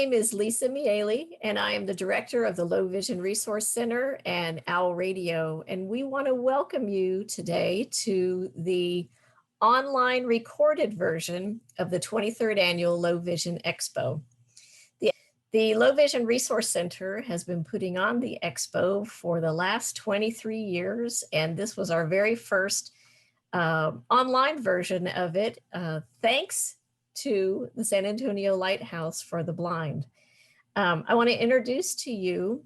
name is Lisa Miele, and I am the director of the Low Vision Resource Center and Owl Radio. And we want to welcome you today to the online recorded version of the 23rd Annual Low Vision Expo. The Low Vision Resource Center has been putting on the expo for the last 23 years, and this was our very first online version of it, thanks to the San Antonio Lighthouse for the Blind. I want to introduce to you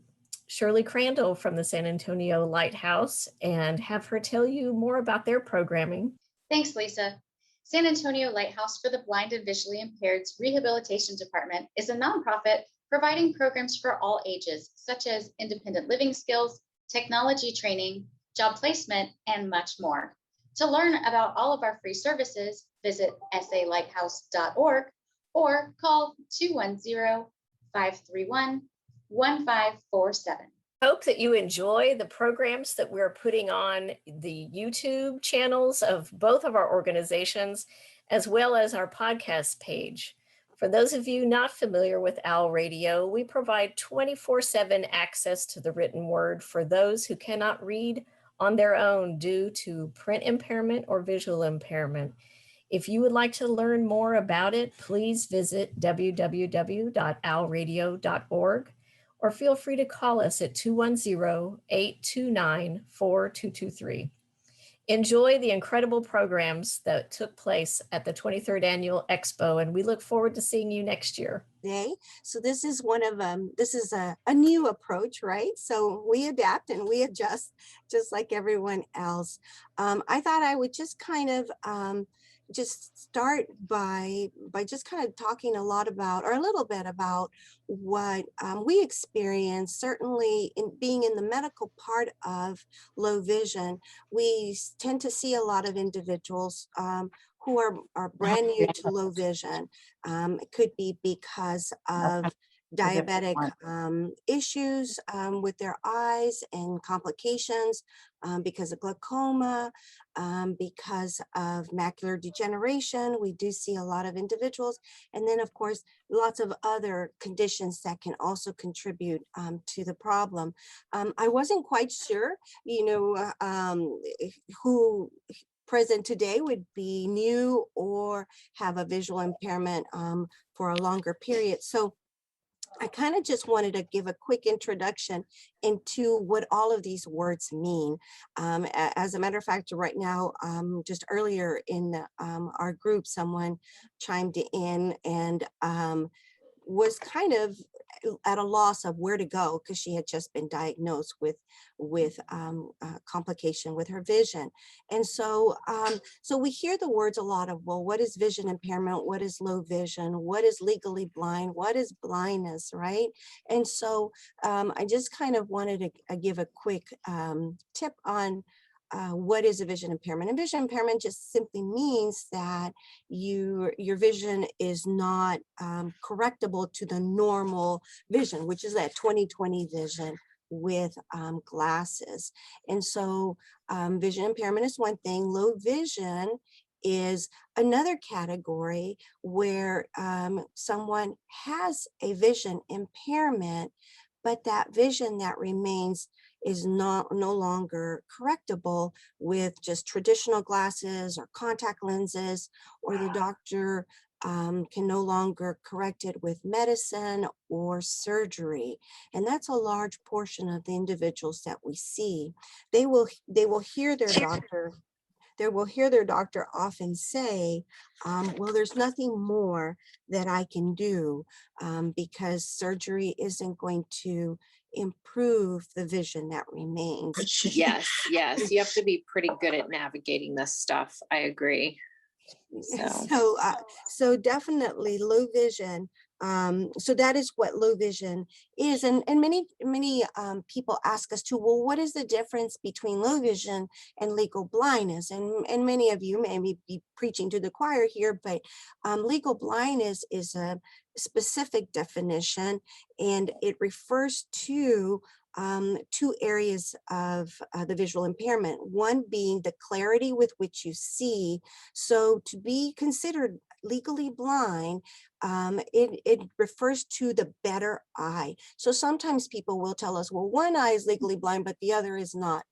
Shirlee Crandall from the San Antonio Lighthouse and have her tell you more about their programming. Thanks, Lisa. San Antonio Lighthouse for the Blind and Visually Impaired's Rehabilitation Department is a nonprofit providing programs for all ages, such as independent living skills, technology training, job placement, and much more. To learn about all of our free services, visit salighthouse.org or call 210-531-1547. Hope that you enjoy the programs that we're putting on the YouTube channels of both of our organizations, as well as our podcast page. For those of you not familiar with Owl Radio, we provide 24/7 access to the written word for those who cannot read on their own due to print impairment or visual impairment. If you would like to learn more about it, please visit www.owlradio.org or feel free to call us at 210-829-4223. Enjoy the incredible programs that took place at the 23rd Annual Expo, and we look forward to seeing you next year. So this is this is a new approach, right? So we adapt and we adjust just like everyone else. I thought I would just kind of just start by just kind of talking a little bit about what we experience. Certainly in being in the medical part of low vision, we tend to see a lot of individuals who are brand new to low vision. It could be because of diabetic issues with their eyes and complications, because of glaucoma, because of macular degeneration. We do see a lot of individuals. And then, of course, lots of other conditions that can also contribute to the problem. I wasn't quite sure, who present today would be new or have a visual impairment for a longer period. So I kind of just wanted to give a quick introduction into what all of these words mean. As a matter of fact, right now, just earlier in our group, someone chimed in and was kind of at a loss of where to go because she had just been diagnosed with complication with her vision. And so we hear the words a lot of, well, what is vision impairment? What is low vision? What is legally blind? What is blindness, right? And so I just kind of wanted to give a quick tip on what is a vision impairment. And vision impairment just simply means that your vision is not correctable to the normal vision, which is that 20/20 vision with glasses. And so vision impairment is one thing. Low vision is another category where someone has a vision impairment, but that vision that remains is no longer correctable with just traditional glasses or contact lenses, or the doctor can no longer correct it with medicine or surgery. And that's a large portion of the individuals that we see. They will hear their doctor. They will hear their doctor often say, well, there's nothing more that I can do because surgery isn't going to improve the vision that remains. Yes. You have to be pretty good at navigating this stuff. I agree. So definitely low vision. So that is what low vision is. And many people ask us too, well, what is the difference between low vision and legal blindness? And many of you may be preaching to the choir here, but legal blindness is a specific definition, and it refers to two areas of the visual impairment, one being the clarity with which you see. So to be considered legally blind, it refers to the better eye. So sometimes people will tell us, well, one eye is legally blind, but the other is not.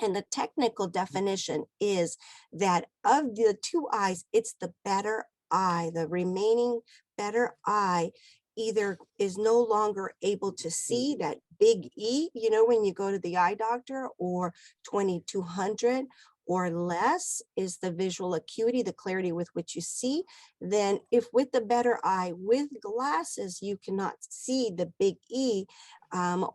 And the technical definition is that of the two eyes, it's the better eye, the remaining better eye either is no longer able to see that big E, you know, when you go to the eye doctor, or 2200 or less is the visual acuity, the clarity with which you see. Then if with the better eye with glasses, you cannot see the big E,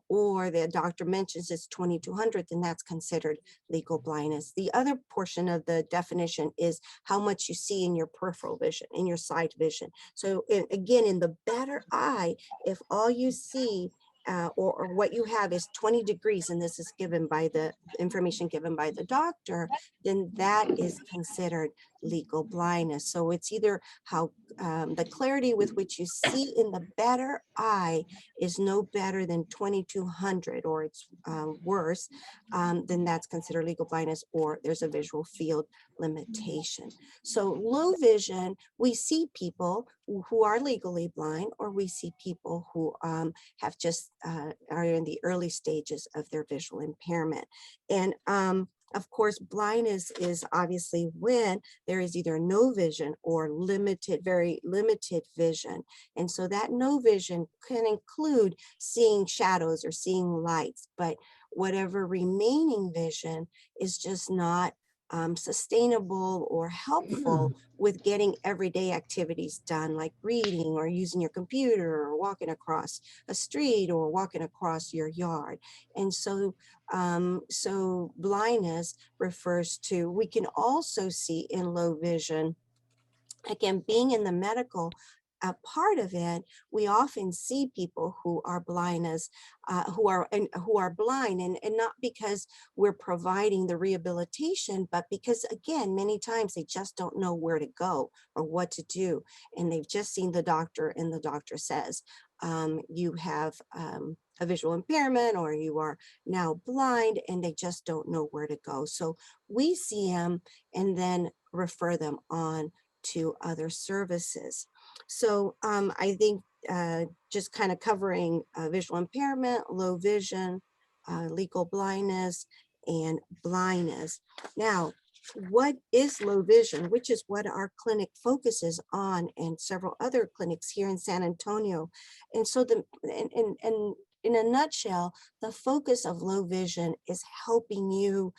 or the doctor mentions it's 2200, then that's considered legal blindness. The other portion of the definition is how much you see in your peripheral vision, in your side vision. So again, in the better eye, if all you see or what you have is 20 degrees, and this is given by the information given by the doctor, then that is considered legal blindness. So it's either how the clarity with which you see in the better eye is no better than 2200, or it's worse, then that's considered legal blindness, or there's a visual field limitation. So low vision, we see people who are legally blind, or we see people who have just are in the early stages of their visual impairment. And of course, blindness is obviously when there is either no vision or limited, very limited vision. And so that no vision can include seeing shadows or seeing lights, but whatever remaining vision is just not sustainable or helpful with getting everyday activities done, like reading or using your computer or walking across a street or walking across your yard. And so so blindness refers to, we can also see in low vision, again, being in the medical part of it, we often see people who are blindness, who are blind, and not because we're providing the rehabilitation, but because, again, many times they just don't know where to go or what to do, and they've just seen the doctor, and the doctor says, you have a visual impairment, or you are now blind, and they just don't know where to go. So we see them and then refer them on to other services. So I think just kind of covering visual impairment, low vision, legal blindness, and blindness. Now, what is low vision, which is what our clinic focuses on, and several other clinics here in San Antonio. And so and in a nutshell, the focus of low vision is helping you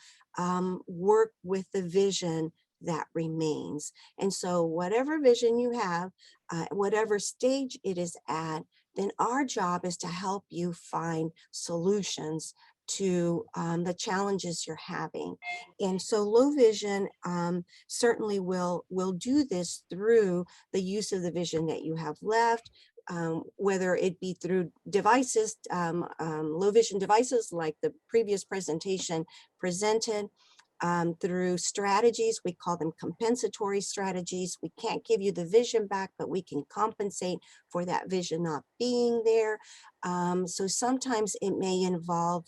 work with the vision that remains. And so whatever vision you have, whatever stage it is at, then our job is to help you find solutions to the challenges you're having. And so low vision certainly will do this through the use of the vision that you have left, whether it be through devices, low vision devices like the previous presentation presented, through strategies. We call them compensatory strategies. We can't give you the vision back, but we can compensate for that vision not being there. So sometimes it may involve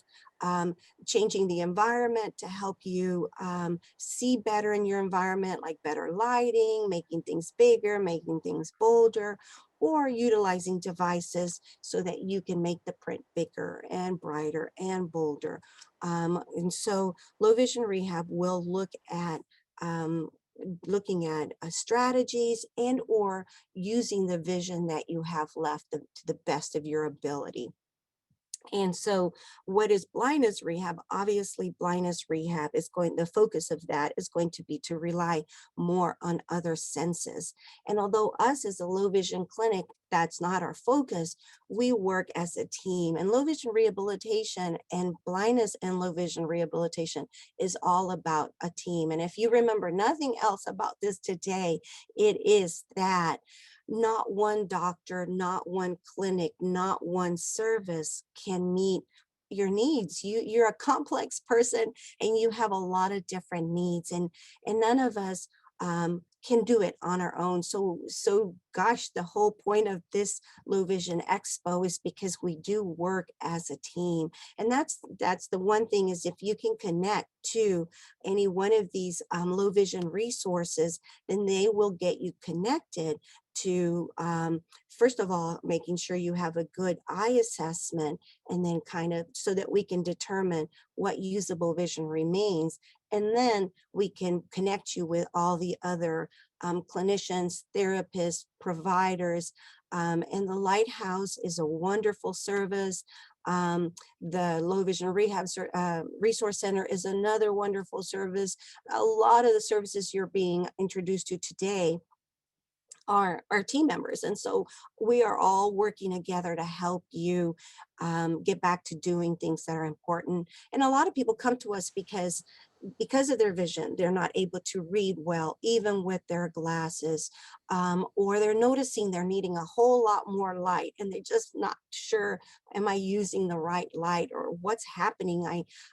changing the environment to help you see better in your environment, like better lighting, making things bigger, making things bolder, or utilizing devices so that you can make the print bigger and brighter and bolder. And so low vision rehab will look at looking at strategies and or using the vision that you have left to the best of your ability. And so what is blindness rehab? Obviously, blindness rehab is the focus of that is going to be to rely more on other senses. And although us as a low vision clinic, that's not our focus, we work as a team. And low vision rehabilitation and blindness and low vision rehabilitation is all about a team. And if you remember nothing else about this today, it is that not one doctor, not one clinic, not one service can meet your needs. You're a complex person and you have a lot of different needs, and none of us can do it on our own. So gosh, the whole point of this Low Vision Expo is because we do work as a team. And that's the one thing, is if you can connect to any one of these low vision resources, then they will get you connected to, first of all, making sure you have a good eye assessment, and then kind of so that we can determine what usable vision remains. And then we can connect you with all the other clinicians, therapists, providers. And the Lighthouse is a wonderful service. The Low Vision Resource Center is another wonderful service. A lot of the services you're being introduced to today are team members. And so we are all working together to help you get back to doing things that are important. And a lot of people come to us because of their vision, they're not able to read well, even with their glasses, or they're noticing they're needing a whole lot more light and they're just not sure, am I using the right light or what's happening?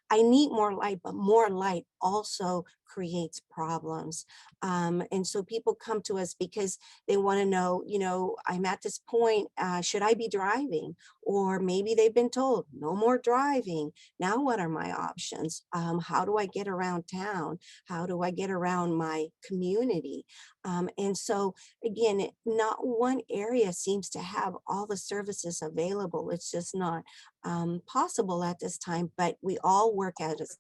I need more light, but more light also creates problems. And so people come to us because they want to know, I'm at this point, should I be driving? Or maybe they've been told no more driving. Now, what are my options? How do I get around town? How do I get around my community? And so again, not one area seems to have all the services available. It's just not possible at this time, but we all work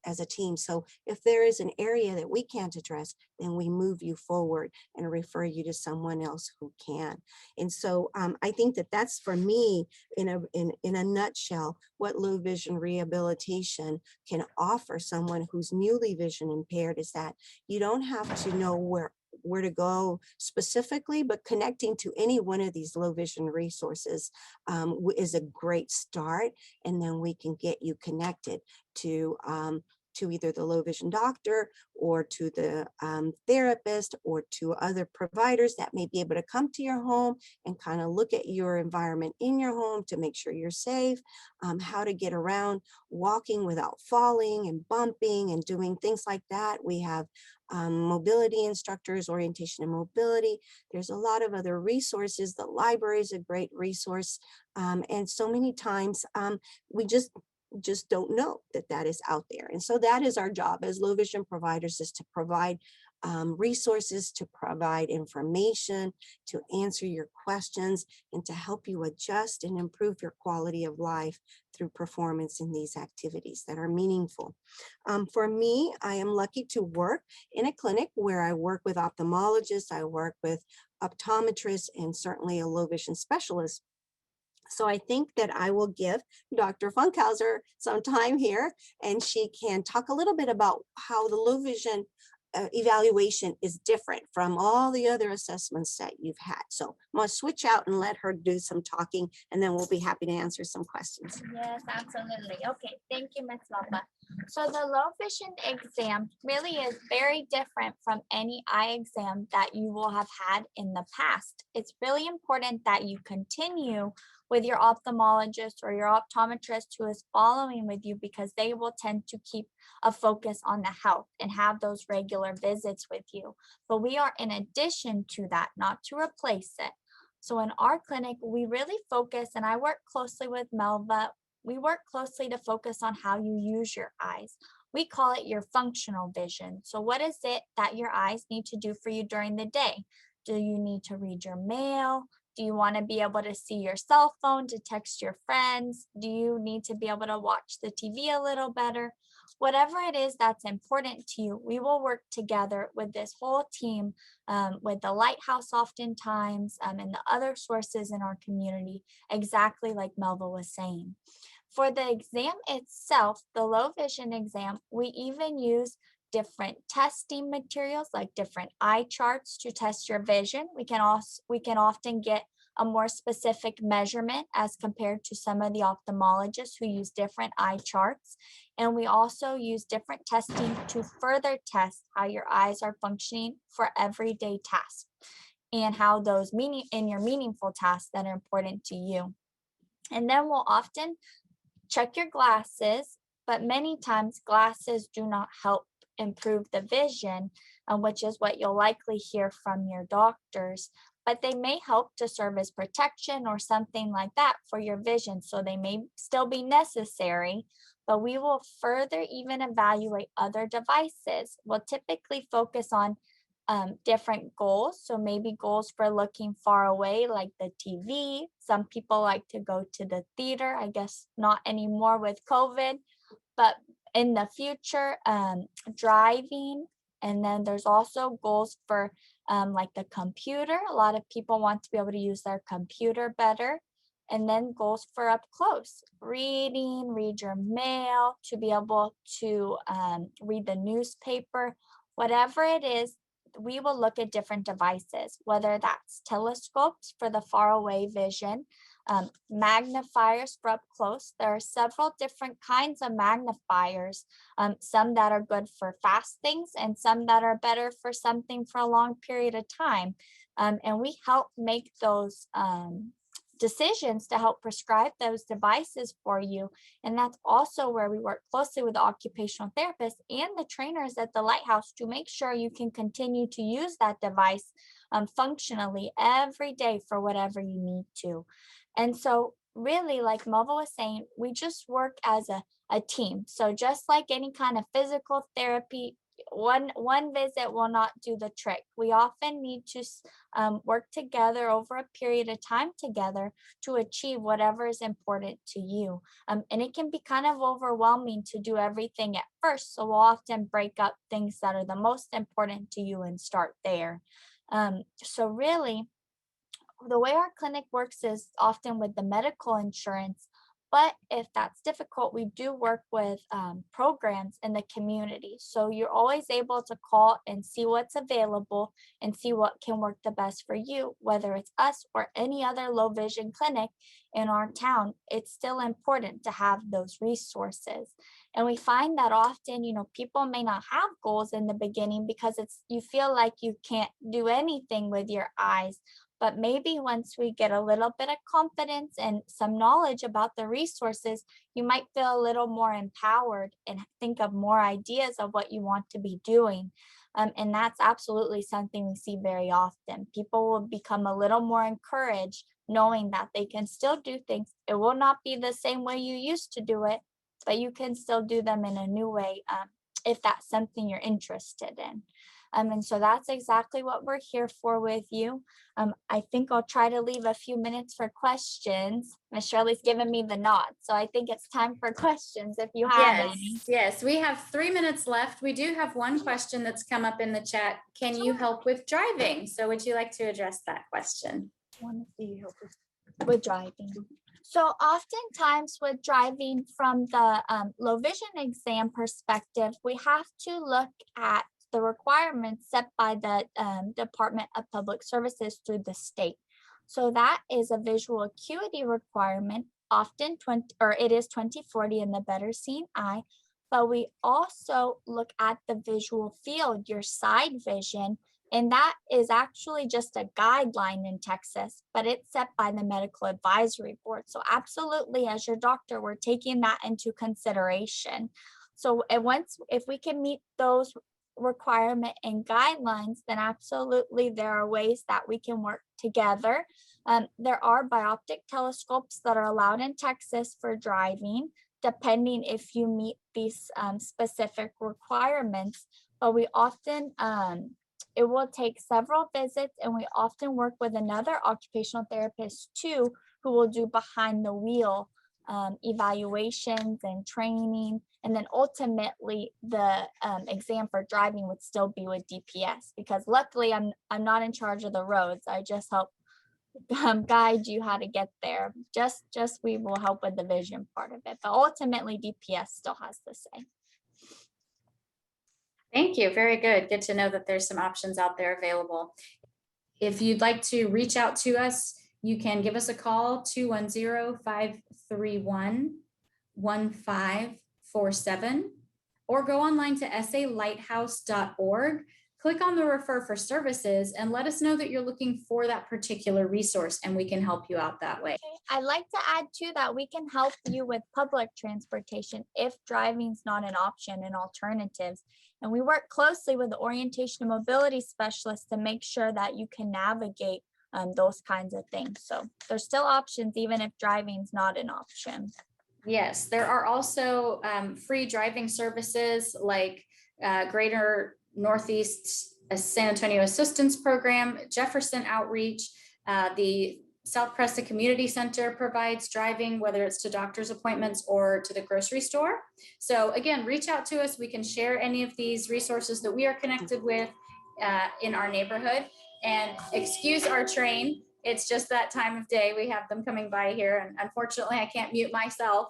as a team. So if there is an area that we can't address, then we move you forward and refer you to someone else who can. And so I think that that's, for me, in a nutshell, what low vision rehabilitation can offer someone who's newly vision impaired, is that you don't have to know where to go specifically, but connecting to any one of these low vision resources is a great start. And then we can get you connected to either the low vision doctor or to the therapist or to other providers that may be able to come to your home and kind of look at your environment in your home to make sure you're safe, how to get around walking without falling and bumping and doing things like that. We have mobility instructors, orientation and mobility. There's a lot of other resources. The library is a great resource. And so many times we just don't know that is out there. And so that is our job as low vision providers, is to provide resources, to provide information, to answer your questions, and to help you adjust and improve your quality of life through performance in these activities that are meaningful. For me, I am lucky to work in a clinic where I work with ophthalmologists, I work with optometrists, and certainly a low vision specialist. So I think that I will give Dr. Funkhouser some time here, and she can talk a little bit about how the low vision evaluation is different from all the other assessments that you've had. So I'm going to switch out and let her do some talking, and then we'll be happy to answer some questions. Yes, absolutely. Okay, thank you, Ms. Melva. So the low vision exam really is very different from any eye exam that you will have had in the past. It's really important that you continue with your ophthalmologist or your optometrist who is following with you, because they will tend to keep a focus on the health and have those regular visits with you. But we are in addition to that, not to replace it. So in our clinic, we really focus, and I work closely with Melva, we work closely to focus on how you use your eyes. We call it your functional vision. So what is it that your eyes need to do for you during the day? Do you need to read your mail? Do you want to be able to see your cell phone to text your friends? Do you need to be able to watch the TV a little better? Whatever it is that's important to you, we will work together with this whole team, with the Lighthouse oftentimes, and the other sources in our community, exactly like Melva was saying. For the exam itself, the low vision exam, we even use different testing materials like different eye charts to test your vision. We can often get a more specific measurement as compared to some of the ophthalmologists who use different eye charts. And we also use different testing to further test how your eyes are functioning for everyday tasks and how those in your meaningful tasks that are important to you. And then we'll often check your glasses, but many times glasses do not help improve the vision, which is what you'll likely hear from your doctors, but they may help to serve as protection or something like that for your vision. So they may still be necessary, but we will further even evaluate other devices. We'll typically focus on different goals. So maybe goals for looking far away, like the TV. Some people like to go to the theater. I guess not anymore with COVID, but in the future, driving. And then there's also goals for like the computer. A lot of people want to be able to use their computer better. And then goals for up close, reading, read your mail, to be able to read the newspaper, whatever it is. We will look at different devices, whether that's telescopes for the far away vision, magnifiers for up close. There are several different kinds of magnifiers, some that are good for fast things and some that are better for something for a long period of time. And we help make those decisions to help prescribe those devices for you. And that's also where we work closely with the occupational therapists and the trainers at the Lighthouse to make sure you can continue to use that device functionally every day for whatever you need to. And so really, like Melva was saying, we just work as a team. So just like any kind of physical therapy, one visit will not do the trick. We often need to work together over a period of time together to achieve whatever is important to you. And it can be kind of overwhelming to do everything at first. So we'll often break up things that are the most important to you and start there. So really, the way our clinic works is often with the medical insurance, but if that's difficult, we do work with programs in the community. So you're always able to call and see what's available and see what can work the best for you, whether it's us or any other low vision clinic in our town. It's still important to have those resources. And we find that often, people may not have goals in the beginning because you feel like you can't do anything with your eyes. But maybe once we get a little bit of confidence and some knowledge about the resources, you might feel a little more empowered and think of more ideas of what you want to be doing. And that's absolutely something we see very often. People will become a little more encouraged knowing that they can still do things. It will not be the same way you used to do it, but you can still do them in a new way if that's something you're interested in. And so that's exactly what we're here for with you. I think I'll try to leave a few minutes for questions. Miss Shirley's given me the nod, so I think it's time for questions if you have any. Yes, we have 3 minutes left. We do have one question that's come up in the chat. Can you help with driving? So would you like to address that question? I want to see help with driving. So oftentimes with driving from the low vision exam perspective, we have to look at the requirements set by the Department of Public Services through the state. So that is a visual acuity requirement, often it is 20/40 in the better seeing eye, but we also look at the visual field, your side vision, and that is actually just a guideline in Texas, but it's set by the Medical Advisory Board. So absolutely, as your doctor, we're taking that into consideration. So if we can meet those requirement and guidelines, then absolutely there are ways that we can work together. There are bioptic telescopes that are allowed in Texas for driving, depending if you meet these specific requirements. But we often, it will take several visits, and we often work with another occupational therapist too, who will do behind the wheel evaluations and training. And then ultimately the exam for driving would still be with DPS, because luckily I'm not in charge of the roads. I just help guide you how to get there. Just we will help with the vision part of it, but ultimately DPS still has the say. Thank you. Very good. Good to know that there's some options out there available. If you'd like to reach out to us, you can give us a call, 210-531-1547, or go online to salighthouse.org. Click on the refer for services and let us know that you're looking for that particular resource, and we can help you out that way. I'd like to add too that we can help you with public transportation if driving's not an option, and alternatives. And we work closely with the orientation and mobility specialists to make sure that you can navigate those kinds of things. So there's still options even if driving's not an option. Yes, there are also free driving services like Greater Northeast a San Antonio Assistance Program, Jefferson Outreach, the South Preston Community Center provides driving, whether it's to doctor's appointments or to the grocery store. So again, reach out to us. We can share any of these resources that we are connected with in our neighborhood. And excuse our train. It's just that time of day. We have them coming by here, and unfortunately I can't mute myself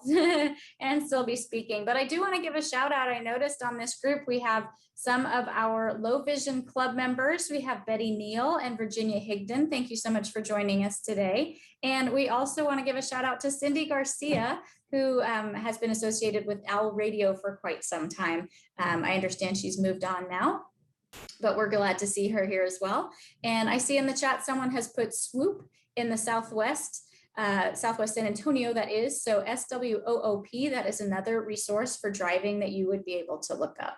and still be speaking. But I do want to give a shout out. I noticed on this group we have some of our low vision club members. We have Betty Neal and Virginia Higdon. Thank you so much for joining us today. And we also want to give a shout out to Cindy Garcia, who has been associated with Owl Radio for quite some time. I understand she's moved on now, but we're glad to see her here as well. And I see in the chat someone has put swoop in the Southwest San Antonio, that is. So SWOOP, that is another resource for driving that you would be able to look up.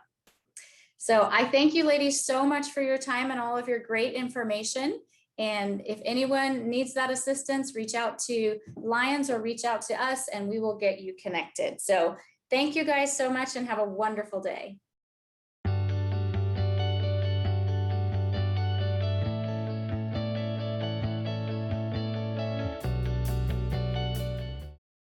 So I thank you ladies so much for your time and all of your great information. And if anyone needs that assistance, reach out to Lions or reach out to us and we will get you connected. So thank you guys so much and have a wonderful day.